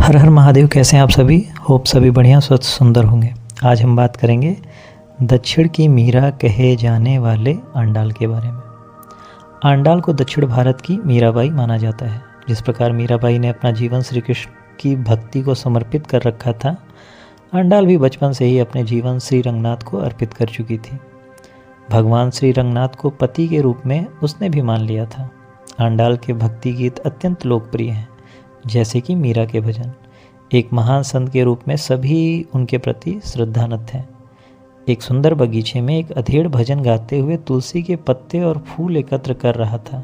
हर हर महादेव। कैसे हैं आप सभी? होप सभी बढ़िया स्वस्थ सुंदर होंगे। आज हम बात करेंगे दक्षिण की मीरा कहे जाने वाले आंडाल के बारे में। आंडाल को दक्षिण भारत की मीराबाई माना जाता है। जिस प्रकार मीराबाई ने अपना जीवन श्री कृष्ण की भक्ति को समर्पित कर रखा था, आंडाल भी बचपन से ही अपने जीवन श्री रंगनाथ को अर्पित कर चुकी थी। भगवान श्री रंगनाथ को पति के रूप में उसने भी मान लिया था। आंडाल के भक्ति गीत अत्यंत लोकप्रिय हैं, जैसे कि मीरा के भजन। एक महान संत के रूप में सभी उनके प्रति श्रद्धानत हैं। एक सुंदर बगीचे में एक अधेड़ भजन गाते हुए तुलसी के पत्ते और फूल एकत्र कर रहा था।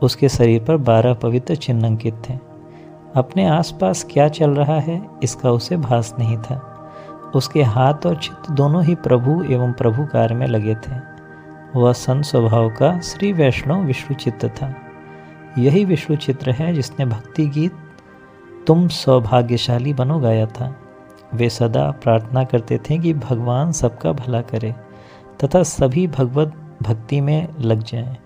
उसके शरीर पर 12 पवित्र चिन्ह अंकित थे। अपने आसपास क्या चल रहा है इसका उसे भास नहीं था। उसके हाथ और चित्त दोनों ही प्रभु एवं प्रभु कार्य में लगे थे। वह संत स्वभाव का श्री वैष्णव विष्णु चित्त था। यही विष्णु चित्र है जिसने भक्ति गीत तुम सौभाग्यशाली बनो गाया था। वे सदा प्रार्थना करते थे कि भगवान सबका भला करे तथा सभी भगवत भक्ति में लग जाएं।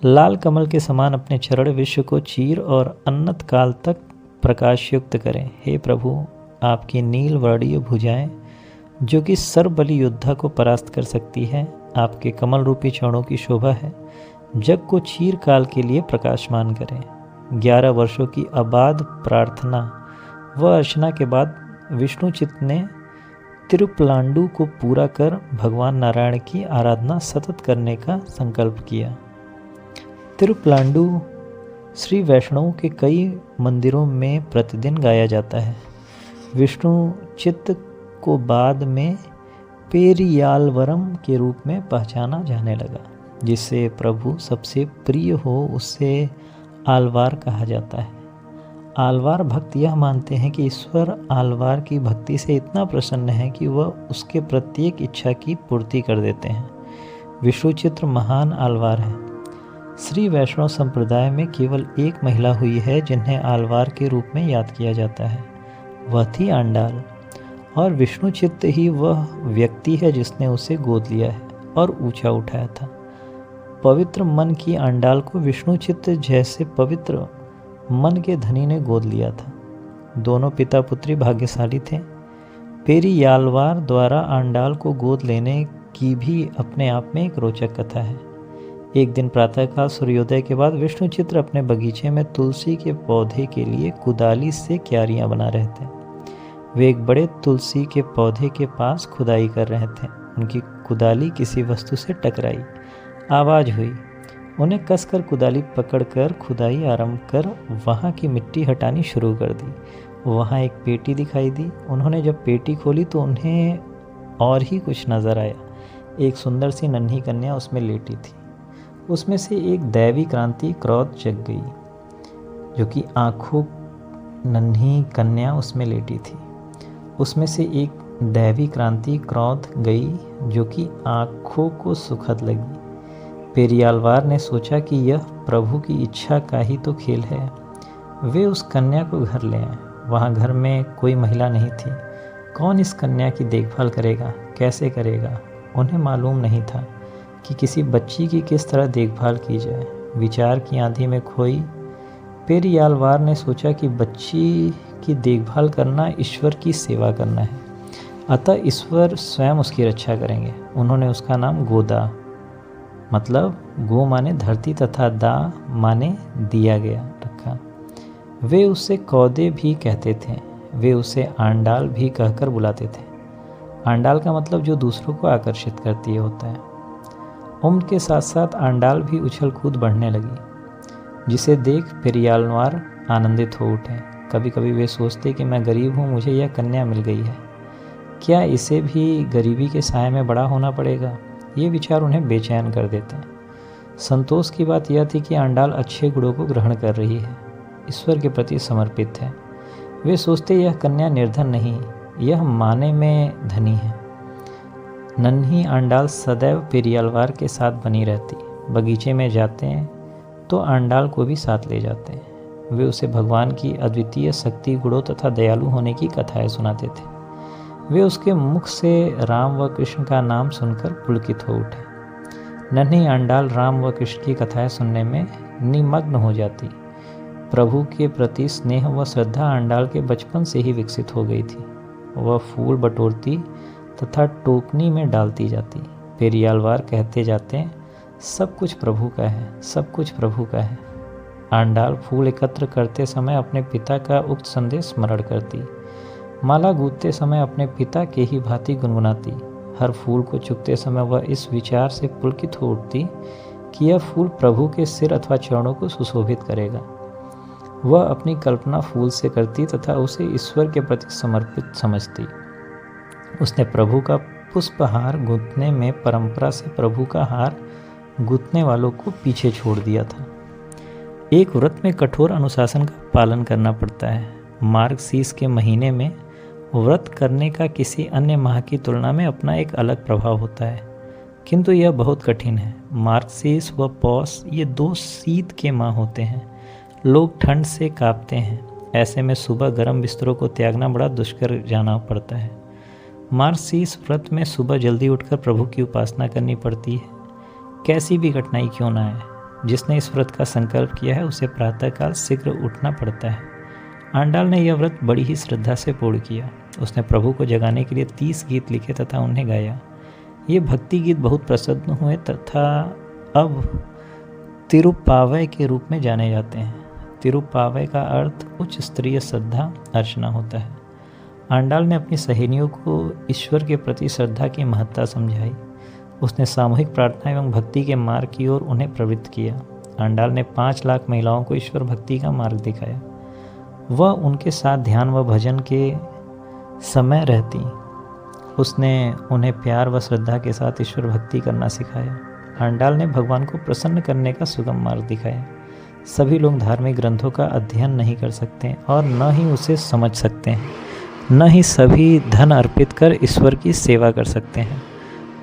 लाल कमल के समान अपने चरण विश्व को चीर और अनंत काल तक प्रकाशयुक्त करें। हे प्रभु, आपकी नील वर्णीय भुजाएं जो कि सर्वबली योद्धा को परास्त कर सकती है, आपके कमल रूपी चरणों की शोभा है जग को चीर काल के लिए प्रकाशमान करें। 11 वर्षों की अबाध प्रार्थना व अर्चना के बाद विष्णु चित्त ने तिरुपलांडु को पूरा कर भगवान नारायण की आराधना सतत करने का संकल्प किया। तिरुपलांडु श्री वैष्णव के कई मंदिरों में प्रतिदिन गाया जाता है। विष्णु चित्त को बाद में पेरियालवरम के रूप में पहचाना जाने लगा। जिससे प्रभु सबसे प्रिय हो उससे आलवार कहा जाता है। आलवार भक्त यह मानते हैं कि ईश्वर आलवार की भक्ति से इतना प्रसन्न है कि वह उसके प्रत्येक इच्छा की पूर्ति कर देते हैं। विष्णु चित्र महान आलवार है। श्री वैष्णव संप्रदाय में केवल एक महिला हुई है जिन्हें आलवार के रूप में याद किया जाता है, वह थी आंडाल। और विष्णु चित्त ही वह व्यक्ति है जिसने उसे गोद लिया है और ऊंचा उठाया था। पवित्र मन की आंडाल को विष्णु चित्त जैसे पवित्र मन के धनी ने गोद लिया था। दोनों पिता पुत्री भाग्यशाली थे। पेरियालवार द्वारा आंडाल को गोद लेने की भी अपने आप में एक रोचक कथा है। एक दिन प्रातःकाल सूर्योदय के बाद विष्णु चित्र अपने बगीचे में तुलसी के पौधे के लिए कुदाली से क्यारियां बना रहे थे। वे एक बड़े तुलसी के पौधे के पास खुदाई कर रहे थे। उनकी कुदाली किसी वस्तु से टकराई, आवाज़ हुई। उन्हें कसकर कुदाली पकड़कर खुदाई आरंभ कर वहाँ की मिट्टी हटानी शुरू कर दी। वहाँ एक पेटी दिखाई दी। उन्होंने जब पेटी खोली तो उन्हें और ही कुछ नज़र आया। एक सुंदर सी नन्ही कन्या उसमें लेटी थी। उसमें से एक दैवी क्रांति क्रोध जग गई। जो कि आँखों नन्ही कन्या उसमें लेटी थी। उसमें से एक दैवी क्रांति क्रोध गई जो कि आँखों को सुखद लगी। पेरियालवार ने सोचा कि यह प्रभु की इच्छा का ही तो खेल है। वे उस कन्या को घर ले आए। वहाँ घर में कोई महिला नहीं थी। कौन इस कन्या की देखभाल करेगा, कैसे करेगा? उन्हें मालूम नहीं था कि किसी बच्ची की किस तरह देखभाल की जाए। विचार की आंधी में खोई पेरियालवार ने सोचा कि बच्ची की देखभाल करना ईश्वर की सेवा करना है, अतः ईश्वर स्वयं उसकी रक्षा करेंगे। उन्होंने उसका नाम गोदा, मतलब गो माने धरती तथा दा माने दिया गया, रखा। वे उसे कौदे भी कहते थे। वे उसे आंडाल भी कहकर बुलाते थे। आंडाल का मतलब जो दूसरों को आकर्षित करती है होता है। उम्र के साथ साथ आंडाल भी उछल कूद बढ़ने लगी, जिसे देख पेरियालवार आनंदित हो उठे। कभी कभी वे सोचते कि मैं गरीब हूँ, मुझे यह कन्या मिल गई है, क्या इसे भी गरीबी के साए में बड़ा होना पड़ेगा? ये विचार उन्हें बेचैन कर देते हैं। संतोष की बात यह थी कि आंडाल अच्छे गुणों को ग्रहण कर रही है, ईश्वर के प्रति समर्पित है। वे सोचते यह कन्या निर्धन नहीं, यह माने में धनी है। नन्ही आंडाल सदैव पेरियालवार के साथ बनी रहती। बगीचे में जाते हैं तो आंडाल को भी साथ ले जाते हैं। वे उसे भगवान की अद्वितीय शक्ति, गुणों तथा दयालु होने की कथाएं सुनाते थे। वे उसके मुख से राम व कृष्ण का नाम सुनकर पुलकित हो उठे। नन्ही आंडाल राम व कृष्ण की कथाएं सुनने में निमग्न हो जाती। प्रभु के प्रति स्नेह व श्रद्धा आंडाल के बचपन से ही विकसित हो गई थी। वह फूल बटोरती तथा टोकनी में डालती जाती। पेरियालवार कहते जाते, सब कुछ प्रभु का है, सब कुछ प्रभु का है। आंडाल फूल एकत्र करते समय अपने पिता का उक्त संदेश स्मरण करती। माला गूंथते समय अपने पिता के ही भांति गुनगुनाती। हर फूल को चुगते समय वह इस विचार से पुलकित हो उठती कि यह फूल प्रभु के सिर अथवा चरणों को सुशोभित करेगा। वह अपनी कल्पना फूल से करती तथा उसे ईश्वर के प्रति समर्पित समझती। उसने प्रभु का पुष्पहार गूंथने में परंपरा से प्रभु का हार गूंथने वालों को पीछे छोड़ दिया था। एक व्रत में कठोर अनुशासन का पालन करना पड़ता है। मार्गशीर्ष के महीने में व्रत करने का किसी अन्य माह की तुलना में अपना एक अलग प्रभाव होता है, किंतु यह बहुत कठिन है। मार्गशीर्ष व पौष ये 2 शीत के माह होते हैं। लोग ठंड से कांपते हैं। ऐसे में सुबह गर्म बिस्तरों को त्यागना बड़ा दुष्कर जाना पड़ता है। मार्गशीर्ष व्रत में सुबह जल्दी उठकर प्रभु की उपासना करनी पड़ती है। कैसी भी कठिनाई क्यों ना आए, जिसने इस व्रत का संकल्प किया है उसे प्रातःकाल शीघ्र उठना पड़ता है। आंडाल ने यह व्रत बड़ी ही श्रद्धा से पूर्ण किया। उसने प्रभु को जगाने के लिए 30 गीत लिखे तथा उन्हें गाया। ये भक्ति गीत बहुत प्रसिद्ध हुए तथा अब तिरुप्पावय के रूप में जाने जाते हैं। तिरुप्पावय का अर्थ उच्च स्तरीय श्रद्धा अर्चना होता है। आंडाल ने अपनी सहेलियों को ईश्वर के प्रति श्रद्धा की महत्ता समझाई। उसने सामूहिक प्रार्थना एवं भक्ति के मार्ग की ओर उन्हें प्रवृत्त किया। आंडाल ने 5 लाख महिलाओं को ईश्वर भक्ति का मार्ग दिखाया। वह उनके साथ ध्यान व भजन के समय रहती। उसने उन्हें प्यार व श्रद्धा के साथ ईश्वर भक्ति करना सिखाया। आंडाल ने भगवान को प्रसन्न करने का सुगम मार्ग दिखाया। सभी लोग धार्मिक ग्रंथों का अध्ययन नहीं कर सकते और न ही उसे समझ सकते हैं, न ही सभी धन अर्पित कर ईश्वर की सेवा कर सकते हैं,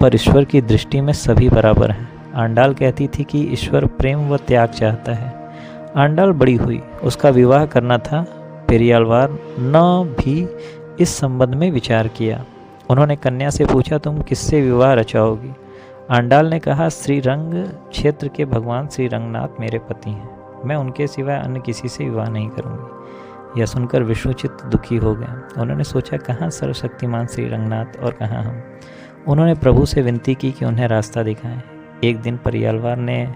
पर ईश्वर की दृष्टि में सभी बराबर हैं। आंडाल कहती थी कि ईश्वर प्रेम व त्याग चाहता है। आंडाल बड़ी हुई, उसका विवाह करना था। पेरियालवार न भी इस संबंध में विचार किया। उन्होंने कन्या से पूछा, तुम किससे विवाह रचाओगी? आंडाल ने कहा, श्रीरंग क्षेत्र के भगवान श्री रंगनाथ मेरे पति हैं। मैं उनके सिवाय अन्य किसी से विवाह नहीं करूंगी। यह सुनकर विष्णुचित्त दुखी हो गया। उन्होंने सोचा, कहाँ सर्वशक्तिमान श्री रंगनाथ और कहाँ हम। उन्होंने प्रभु से विनती की कि उन्हें रास्ता दिखाएं। एक दिन पेरियालवार ने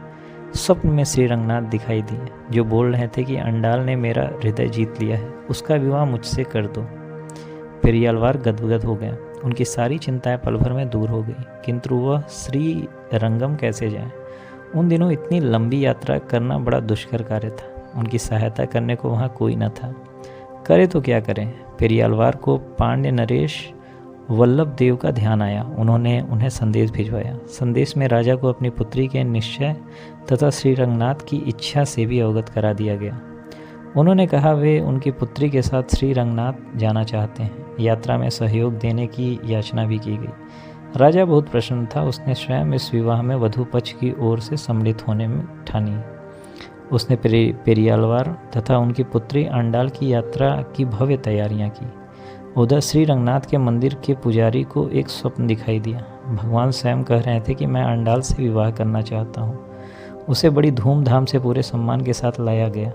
स्वप्न में श्री रंगनाथ दिखाई दिए, जो बोल रहे थे कि आंडाल ने मेरा हृदय जीत लिया है, उसका विवाह मुझसे कर दो। पेरियालवार गदगद हो गया। उनकी सारी चिंताएं पल भर में दूर हो गई, किंतु वह श्री रंगम कैसे जाएं? उन दिनों इतनी लंबी यात्रा करना बड़ा दुष्कर कार्य था। उनकी सहायता करने को वहाँ कोई न था। करे तो क्या करें? पेरियालवार को पांड्य नरेश वल्लभ देव का ध्यान आया। उन्होंने उन्हें संदेश भिजवाया। संदेश में राजा को अपनी पुत्री के निश्चय तथा श्री रंगनाथ की इच्छा से भी अवगत करा दिया गया। उन्होंने कहा वे उनकी पुत्री के साथ श्री रंगनाथ जाना चाहते हैं। यात्रा में सहयोग देने की याचना भी की गई। राजा बहुत प्रसन्न था। उसने स्वयं इस विवाह में वधू पक्ष की ओर से सम्मिलित होने में ठानी। उसने पेरियालवार तथा उनकी पुत्री आंडाल की यात्रा की भव्य तैयारियां की। उधर श्री रंगनाथ के मंदिर के पुजारी को एक स्वप्न दिखाई दिया। भगवान स्वयं कह रहे थे कि मैं आंडाल से विवाह करना चाहता हूँ। उसे बड़ी धूमधाम से पूरे सम्मान के साथ लाया गया।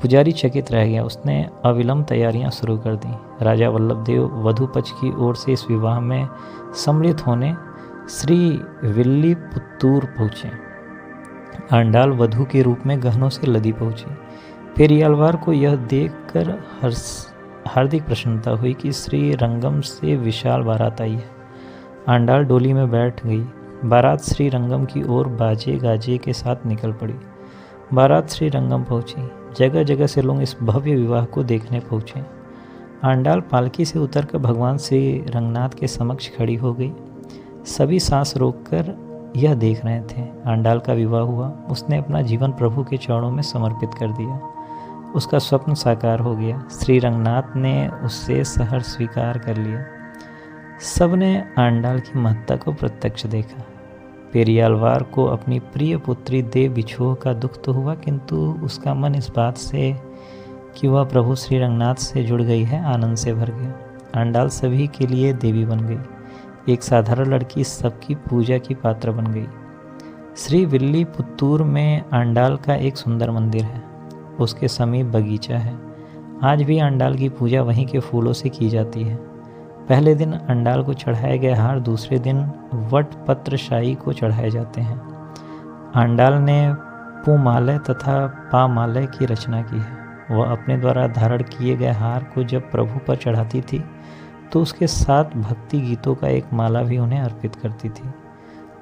पुजारी चकित रह गया। उसने अविलंब तैयारियां शुरू कर दी। राजा वल्लभदेव वधू पक्ष की ओर से इस विवाह में सम्मिलित होने श्री विल्लीपुत्तूर पहुँचे। आंडाल वधू के रूप में गहनों से लदी पहुँची। पेरियालवार को यह देखकर हार्दिक प्रसन्नता हुई कि श्री रंगम से विशाल बारात आई है। आंडाल डोली में बैठ गई। बारात श्री रंगम की ओर बाजे गाजे के साथ निकल पड़ी। बारात श्री रंगम पहुंची। जगह जगह से लोग इस भव्य विवाह को देखने पहुंचे। आंडाल पालकी से उतरकर भगवान श्री रंगनाथ के समक्ष खड़ी हो गई। सभी सांस रोककर यह देख रहे थे। आंडाल का विवाह हुआ। उसने अपना जीवन प्रभु के चरणों में समर्पित कर दिया। उसका स्वप्न साकार हो गया। श्री रंगनाथ ने उससे सहर्ष स्वीकार कर लिया। सबने आंडाल की महत्ता को प्रत्यक्ष देखा। पेरियालवार को अपनी प्रिय पुत्री दे बिछोह का दुख तो हुआ, किंतु उसका मन इस बात से कि वह प्रभु श्री रंगनाथ से जुड़ गई है आनंद से भर गया। आंडाल सभी के लिए देवी बन गई। एक साधारण लड़की सबकी पूजा की पात्र बन गई। श्री विल्लीपुत्तूर में आंडाल का एक सुंदर मंदिर है। उसके समीप बगीचा है। आज भी अंडाल की पूजा वहीं के फूलों से की जाती है। पहले दिन अंडाल को चढ़ाए गए हार दूसरे दिन वट पत्र शाही को चढ़ाए जाते हैं। अंडाल ने पुमालय तथा पामालय की रचना की है। वह अपने द्वारा धारण किए गए हार को जब प्रभु पर चढ़ाती थी तो उसके साथ भक्ति गीतों का एक माला भी उन्हें अर्पित करती थी।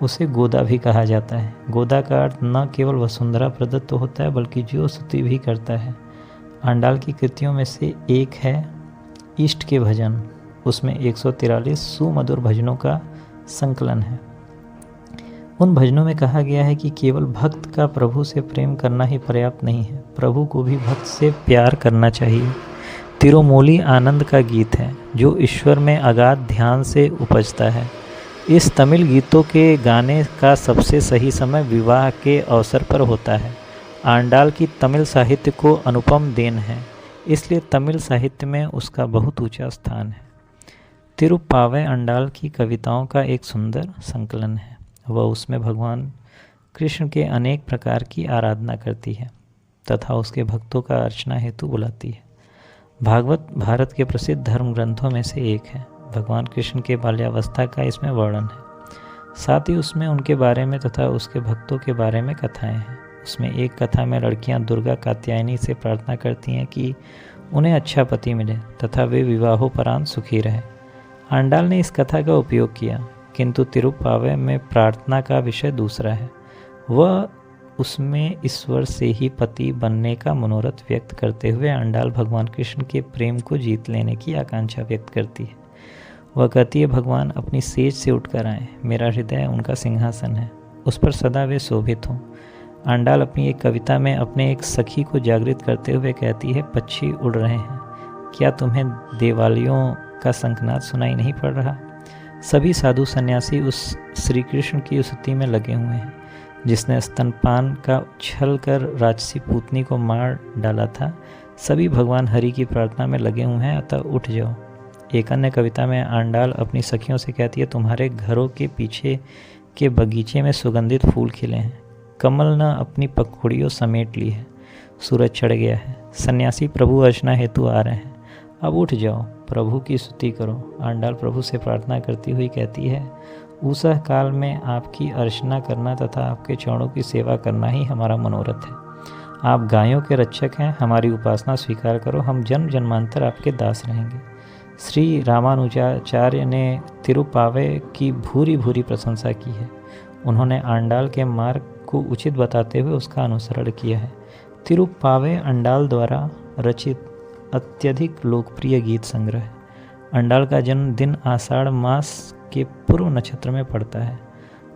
उसे गोदा भी कहा जाता है। गोदा का अर्थ न केवल वसुंधरा प्रदत्त होता है बल्कि जो स्तुति भी करता है। अंडाल की कृतियों में से एक है इष्ट के भजन। उसमें 143 सुमधुर भजनों का संकलन है। उन भजनों में कहा गया है कि केवल भक्त का प्रभु से प्रेम करना ही पर्याप्त नहीं है, प्रभु को भी भक्त से प्यार करना चाहिए। तिरुमूली आनंद का गीत है जो ईश्वर में अगाध ध्यान से उपजता है। इस तमिल गीतों के गाने का सबसे सही समय विवाह के अवसर पर होता है। आंडाल की तमिल साहित्य को अनुपम देन है, इसलिए तमिल साहित्य में उसका बहुत ऊंचा स्थान है। तिरुप्पावै अंडाल की कविताओं का एक सुंदर संकलन है। वह उसमें भगवान कृष्ण के अनेक प्रकार की आराधना करती है तथा उसके भक्तों का अर्चना हेतु बुलाती है। भागवत भारत के प्रसिद्ध धर्म ग्रंथों में से एक है। भगवान कृष्ण के बाल्यावस्था का इसमें वर्णन है। साथ ही उसमें उनके बारे में तथा उसके भक्तों के बारे में कथाएं हैं। उसमें एक कथा में लड़कियां दुर्गा कात्यायनी से प्रार्थना करती हैं कि उन्हें अच्छा पति मिले तथा वे विवाहोपरांत सुखी रहें। आंडाल ने इस कथा का उपयोग किया, किंतु तिरुप्पावै में प्रार्थना का विषय दूसरा है। वह उसमें ईश्वर से ही पति बनने का मनोरथ व्यक्त करते हुए आंडाल भगवान कृष्ण के प्रेम को जीत लेने की आकांक्षा व्यक्त करती है। वह कहती है, भगवान अपनी सेज से उठकर आए, मेरा हृदय उनका सिंहासन है, उस पर सदा वे शोभित हों। आंडाल अपनी एक कविता में अपने एक सखी को जागृत करते हुए कहती है, पक्षी उड़ रहे हैं, क्या तुम्हें देवालियों का शंखनाद सुनाई नहीं पड़ रहा? सभी साधु सन्यासी उस श्री कृष्ण की स्तुति में लगे हुए हैं जिसने स्तनपान का छल कर राजसी पूतनी को मार डाला था। सभी भगवान हरि की प्रार्थना में लगे हुए हैं, अतः उठ जाओ। एक अन्य कविता में आंडाल अपनी सखियों से कहती है, तुम्हारे घरों के पीछे के बगीचे में सुगंधित फूल खिले हैं, कमल ने अपनी पखुड़ियों समेट ली है, सूरज चढ़ गया है, सन्यासी प्रभु अर्चना हेतु आ रहे हैं, अब उठ जाओ, प्रभु की स्तुति करो। आंडाल प्रभु से प्रार्थना करती हुई कहती है, उषः काल में आपकी अर्चना करना तथा आपके चरणों की सेवा करना ही हमारा मनोरथ है। आप गायों के रक्षक हैं, हमारी उपासना स्वीकार करो, हम जन्म जन्मांतर आपके दास रहेंगे। श्री रामानुजाचार्य ने तिरुप्पावै की भूरी भूरी प्रशंसा की है। उन्होंने आंडाल के मार्ग को उचित बताते हुए उसका अनुसरण किया है। तिरुप्पावै अंडाल द्वारा रचित अत्यधिक लोकप्रिय गीत संग्रह है। अंडाल का जन्म दिन आषाढ़ मास के पूर्व नक्षत्र में पड़ता है।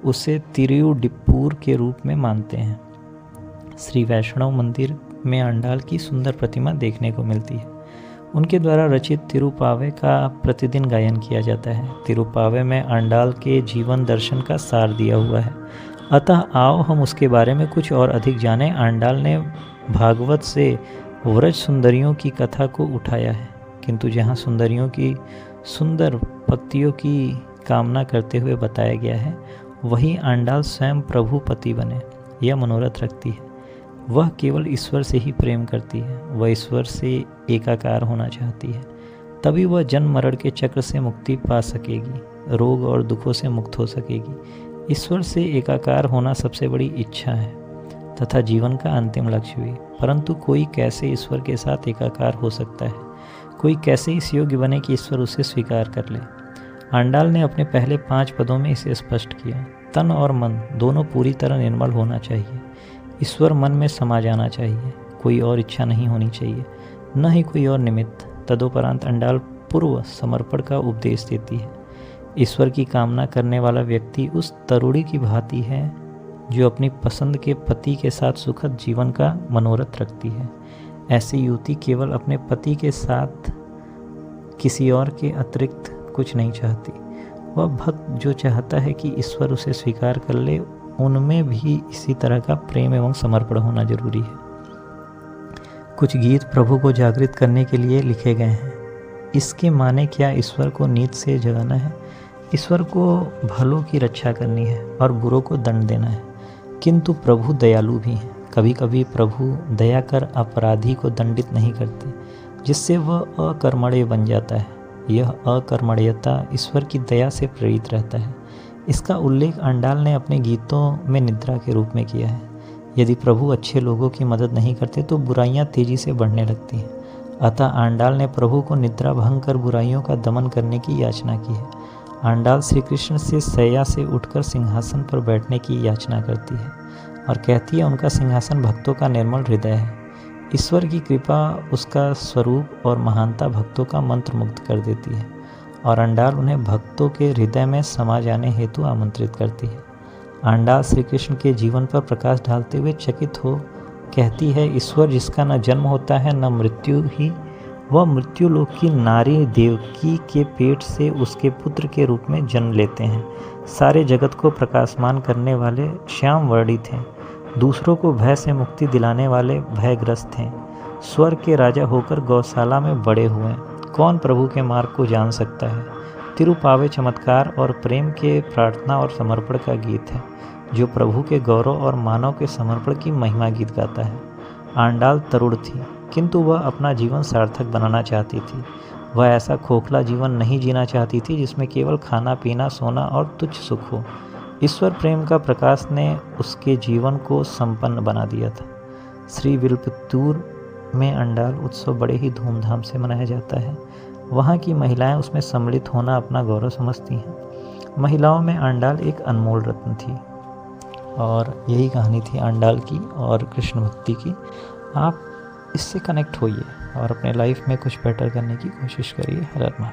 उसे तिरुडिप्पूर के रूप में मानते हैं। श्री वैष्णव मंदिर में अंडाल की सुंदर प्रतिमा देखने को मिलती है। उनके द्वारा रचित तिरुप्पावै का प्रतिदिन गायन किया जाता है। तिरुप्पावै में अंडाल के जीवन दर्शन का सार दिया हुआ है, अतः आओ हम उसके बारे में कुछ और अधिक जानें। आंडाल ने भागवत से व्रज सुंदरियों की कथा को उठाया है, किंतु जहाँ सुंदरियों की सुंदर पक्तियों की कामना करते हुए बताया गया है, वही आंडाल स्वयं प्रभु पति बने यह मनोरथ रखती है। वह केवल ईश्वर से ही प्रेम करती है, वह ईश्वर से एकाकार होना चाहती है, तभी वह जन्म मरण के चक्र से मुक्ति पा सकेगी, रोग और दुखों से मुक्त हो सकेगी। ईश्वर से एकाकार होना सबसे बड़ी इच्छा है तथा जीवन का अंतिम लक्ष्य भी। परंतु कोई कैसे ईश्वर के साथ एकाकार हो सकता है? कोई कैसे इस योग्य बने कि ईश्वर उसे स्वीकार कर ले? आंडाल ने अपने पहले 5 पदों में इसे स्पष्ट किया। तन और मन दोनों पूरी तरह निर्मल होना चाहिए। ईश्वर मन में समा जाना चाहिए, कोई और इच्छा नहीं होनी चाहिए, न ही कोई और निमित्त। तदोपरांत अंडाल पूर्व समर्पण का उपदेश देती है। ईश्वर की कामना करने वाला व्यक्ति उस तरुणी की भांति है जो अपनी पसंद के पति के साथ सुखद जीवन का मनोरथ रखती है। ऐसी युवती केवल अपने पति के साथ किसी और के अतिरिक्त कुछ नहीं चाहती। वह भक्त जो चाहता है कि ईश्वर उसे स्वीकार कर ले, उनमें भी इसी तरह का प्रेम एवं समर्पण होना जरूरी है। कुछ गीत प्रभु को जागृत करने के लिए लिखे गए हैं। इसके माने क्या ईश्वर को नींद से जगाना है? ईश्वर को भलों की रक्षा करनी है और बुरों को दंड देना है। किंतु प्रभु दयालु भी हैं, कभी कभी प्रभु दया कर अपराधी को दंडित नहीं करते, जिससे वह अकर्मण्य बन जाता है। यह अकर्मण्यता ईश्वर की दया से प्रेरित रहता है। इसका उल्लेख आंडाल ने अपने गीतों में निद्रा के रूप में किया है। यदि प्रभु अच्छे लोगों की मदद नहीं करते तो बुराइयां तेजी से बढ़ने लगती हैं। अतः आंडाल ने प्रभु को निद्रा भंग कर बुराइयों का दमन करने की याचना की है। आंडाल श्री कृष्ण से शैया से उठकर सिंहासन पर बैठने की याचना करती है और कहती है उनका सिंहासन भक्तों का निर्मल हृदय है। ईश्वर की कृपा, उसका स्वरूप और महानता भक्तों का मंत्र मुग्ध कर देती है और आंडाल उन्हें भक्तों के हृदय में समा जाने हेतु आमंत्रित करती है। आंडाल श्री कृष्ण के जीवन पर प्रकाश डालते हुए चकित हो कहती है, ईश्वर जिसका न जन्म होता है न मृत्यु ही, वह मृत्युलोक की नारी देवकी के पेट से उसके पुत्र के रूप में जन्म लेते हैं। सारे जगत को प्रकाशमान करने वाले श्याम वर्णित हैं। दूसरों को भय से मुक्ति दिलाने वाले भयग्रस्त हैं। स्वर्ग के राजा होकर गौशाला में बड़े हुए। कौन प्रभु के मार्ग को जान सकता है। तिरुपावे चमत्कार और प्रेम के प्रार्थना और समर्पण का गीत है, जो प्रभु के गौरव और मानव के समर्पण की महिमा गीत गाता है। आंडाल तरुण थी, किंतु वह अपना जीवन सार्थक बनाना चाहती थी। वह ऐसा खोखला जीवन नहीं जीना चाहती थी जिसमें केवल खाना पीना सोना और तुच्छ सुख हो। ईश्वर प्रेम का प्रकाश ने उसके जीवन को संपन्न बना दिया था। श्री विल्पत्तूर में आंडाल उत्सव बड़े ही धूमधाम से मनाया जाता है। वहाँ की महिलाएं उसमें सम्मिलित होना अपना गौरव समझती हैं। महिलाओं में आंडाल एक अनमोल रत्न थी। और यही कहानी थी आंडाल की और कृष्ण भक्ति की। आप इससे कनेक्ट होइए और अपने लाइफ में कुछ बेटर करने की कोशिश करिए। हर हर महादेव।